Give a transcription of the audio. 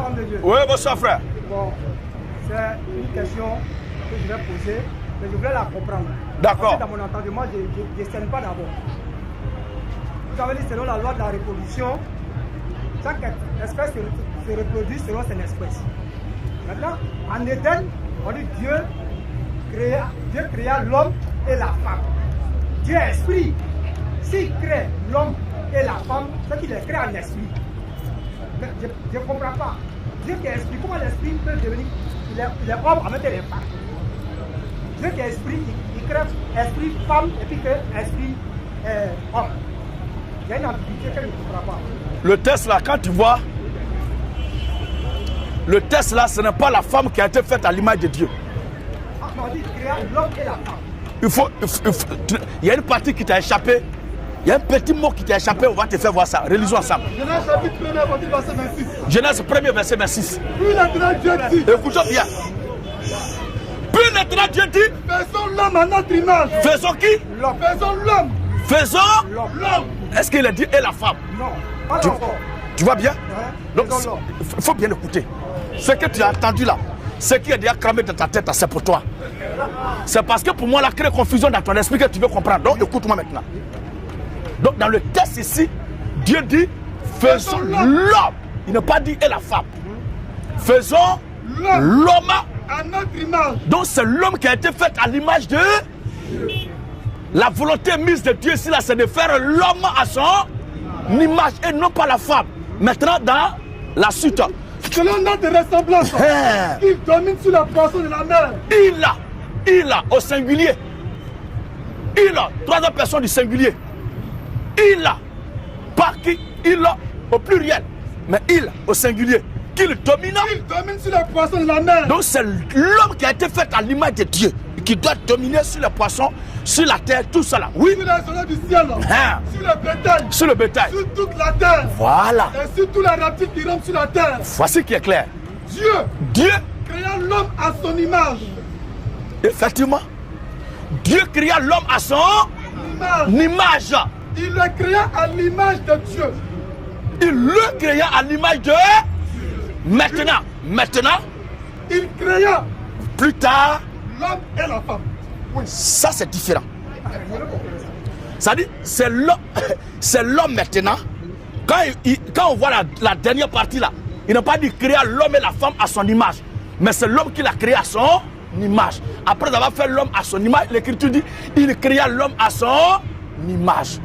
Homme de Dieu. Oui, bonsoir frère. Bon, c'est une question que je vais poser, mais je voulais la comprendre. D'accord. Dans mon entendement, je ne scène pas d'abord. Vous avez dit selon la loi de la reproduction, chaque espèce se reproduit selon son espèce. Maintenant, en Éden, on dit Dieu créa l'homme et la femme. Dieu est esprit. S'il crée l'homme et la femme, c'est qu'il les crée en esprit. Mais je ne comprends pas. Dieu qui est esprit, comment l'esprit peut devenir, il est homme en même temps il est femme. Dieu qui est esprit, il crée esprit femme et puis que esprit homme. Il y a une ambiguïté que je ne comprends pas. Le test là, quand tu vois, le test là, ce n'est pas la femme qui a été faite à l'image de Dieu. Ah, on dit créer l'homme et la femme. Il y a une partie qui t'a échappé. Il y a un petit mot qui t'a échappé, on va te faire voir ça. Relisons ensemble. Genèse chapitre 1er, verset 26. Genèse 1er, verset 26. Puis maintenant Dieu dit, Écoutons bien. Puis maintenant Dieu dit, faisons l'homme à notre image. faisons qui? Faisons l'homme. Faisons. L'homme. Est-ce qu'il a dit et la femme? Non, pas Tu, encore. tu vois bien? Donc, faisons l'homme. il faut bien écouter. Ce que tu as entendu là, ce qui est déjà cramé dans ta tête, c'est pour toi. C'est parce que pour moi, la crée confusion dans ton esprit que tu veux comprendre. Donc, écoute-moi maintenant. Donc, dans le texte ici, Dieu dit, faisons l'homme. Il n'a pas dit et la femme. Faisons l'homme à notre image. Donc, c'est l'homme qui a été fait à l'image de... La volonté mise de Dieu ici, là, c'est de faire l'homme à son image et non pas la femme. Maintenant, dans la suite. Selon notre ressemblance, il domine sur la poisson de la mer. Il a, au singulier. Il a, troisième personne du singulier. Il a, pas qui, il a, au pluriel. Mais il, au singulier. Qu'il domine. Il domine sur la poisson de la mer. Donc c'est l'homme qui a été fait à l'image de Dieu. Qui doit dominer sur les poissons, sur la terre, tout ça là. Oui. Sur les soleils du ciel. Sur le bétail. Sur le bétail. Sur toute la terre. Voilà. Et sur tous les reptiles qui rampent sur la terre. Voici qui est clair. Dieu créa l'homme à son image. Effectivement. Dieu créa l'homme à son image. Il le créa à l'image de Dieu. Il le créa à l'image de... Maintenant. Il créa plus tard l'homme et la femme. Oui. Ça c'est différent. Ça dit, c'est l'homme maintenant. Quand on voit la dernière partie là, il n'a pas dit créer l'homme et la femme à son image. Mais c'est l'homme qui l'a créé à son image. Après avoir fait l'homme à son image, l'écriture dit, il créa l'homme à son image.